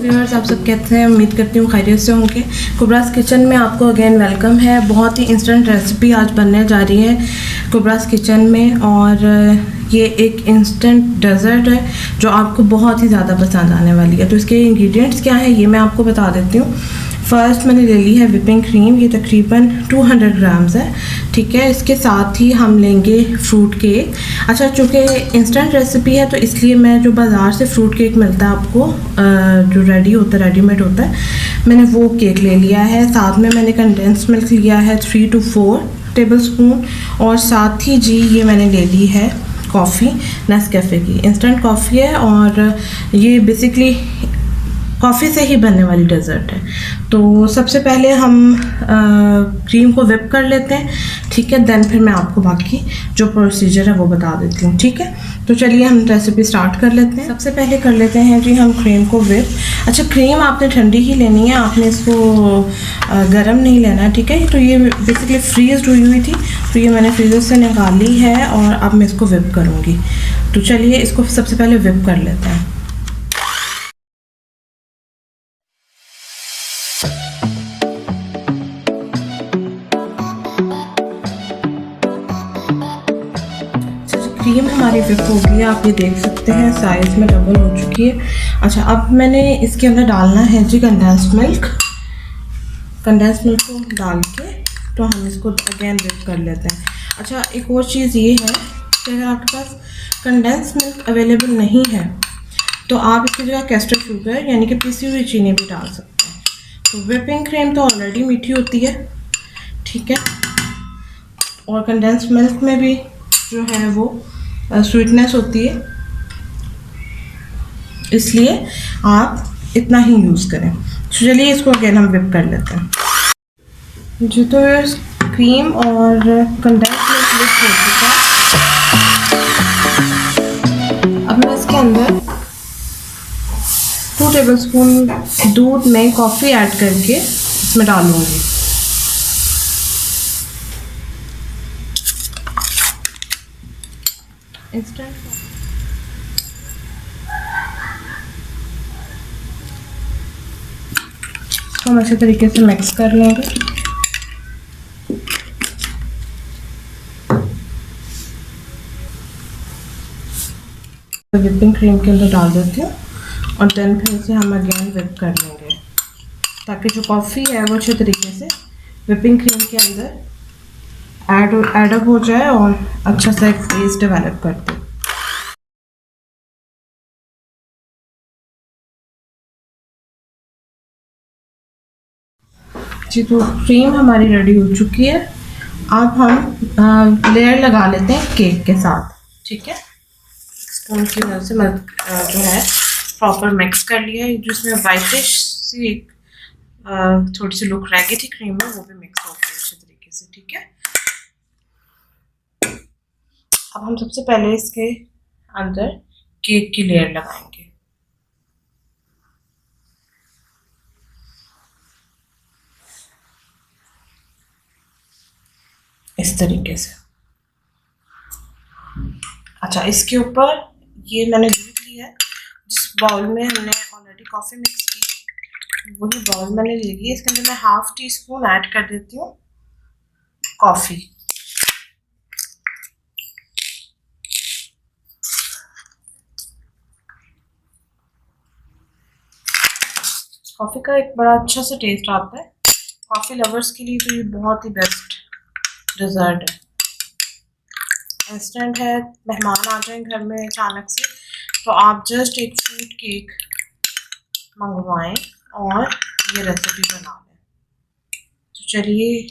Viewers, आप सब कैसे हैं? उम्मीद करती हूँ खैरियत से होंगे। कुबरास किचन में आपको अगेन वेलकम है। बहुत ही इंस्टेंट रेसिपी आज बनने जा रही है कुबरास किचन में, और ये एक इंस्टेंट डेज़र्ट है जो आपको बहुत ही ज़्यादा पसंद आने वाली है। तो इसके इंग्रेडिएंट्स क्या हैं ये मैं आपको बता देती हूँ। फ़र्स्ट मैंने ले ली है विपिंग क्रीम, ये तकरीबन 200 ग्राम्स है, ठीक है। इसके साथ ही हम लेंगे फ्रूट केक। अच्छा, चूँकि इंस्टेंट रेसिपी है तो इसलिए मैं जो बाज़ार से फ्रूट केक मिलता है आपको, जो रेडी होता है, रेडीमेड होता है, मैंने वो केक ले लिया है। साथ में मैंने कंडेंस मिल्क लिया है 3 to 4 टेबलस्पून, और साथ ही जी ये मैंने ले ली है कॉफ़ी, नेस्कैफ़े की इंस्टेंट कॉफ़ी है, और ये बेसिकली कॉफ़ी से ही बनने वाली डेज़र्ट है। तो सबसे पहले हम क्रीम को व्हिप कर लेते हैं, ठीक है। देन फिर मैं आपको बाकी जो प्रोसीजर है वो बता देती हूँ, ठीक है। तो चलिए हम रेसिपी स्टार्ट कर लेते हैं। सबसे पहले कर लेते हैं जी हम क्रीम को व्हिप। अच्छा, क्रीम आपने ठंडी ही लेनी है, आपने इसको गर्म नहीं लेना, ठीक है। तो ये बेसिकली फ्रीज हुई थी, तो ये मैंने फ्रीजर से निकाली है और अब मैं इसको व्हिप करूँगी। तो चलिए इसको सबसे पहले व्हिप कर लेते हैं। क्रीम हमारी व्हिप हो गई है, आप ये देख सकते हैं साइज़ में डबल हो चुकी है। अच्छा, अब मैंने इसके अंदर डालना है जी कंडेंस मिल्क। कंडेंस मिल्क को डाल के तो हम इसको अगेन व्हिप कर लेते हैं। अच्छा, एक और चीज़ ये है कि अगर आपके पास कंडेंस मिल्क अवेलेबल नहीं है तो आप इसकी जगह कैस्टर शुगर यानी कि पिसी हुई चीनी भी डाल सकते हैं। तो व्हिपिंग क्रीम तो ऑलरेडी मीठी होती है, ठीक है, और कंडेंस मिल्क में भी जो है वो स्वीटनेस होती है, इसलिए आप इतना ही यूज़ करें। तो चलिए इसको अगेन हम व्हिप कर लेते हैं जी। तो क्रीम और कंडेंस मिल्क व्हिप हो चुका है। अब मैं इसके अंदर 2 टेबलस्पून दूध में कॉफ़ी ऐड करके इसमें डालूँगी। इंस्टेंट इसको हम अच्छे तरीके से मिक्स कर लेंगे। व्हिपिंग क्रीम के अंदर डाल देती हूँ और देन फिर इसे हम अगेन व्हिप कर लेंगे ताकि जो कॉफ़ी है वो अच्छे तरीके से व्हिपिंग क्रीम के अंदर ऐड अप हो जाए और अच्छा सा एक फेस डेवलप करते हैं। जी, तो क्रीम हमारी रेडी हो चुकी है। अब हम लेयर लगा लेते हैं केक के साथ, ठीक है। स्पून की मदद से जो है प्रॉपर मिक्स कर लिया है। जिसमें वाइटिश सी एक थोड़ी सी लुक रह गई थी क्रीम में, वो भी मिक्स हो गई अच्छे तरीके से, ठीक है। अब हम सबसे पहले इसके अंदर केक की लेयर लगाएंगे। इस तरीके से। अच्छा, इसके ऊपर ये मैंने दूध लिया है, जिस बाउल में हमने ऑलरेडी कॉफ़ी मिक्स की वही बाउल मैंने ले लिया। इसके अंदर मैं 1/2 टीस्पून ऐड कर देती हूँ कॉफ़ी। कॉफ़ी का एक बड़ा अच्छा सा टेस्ट आता है। कॉफ़ी लवर्स के लिए तो ये बहुत ही बेस्ट डेज़र्ट है। इंस्टेंट है, मेहमान आ जाएं घर में अचानक से तो आप जस्ट एक फ्रूट केक मंगवाएं और ये रेसिपी बना लें। तो चलिए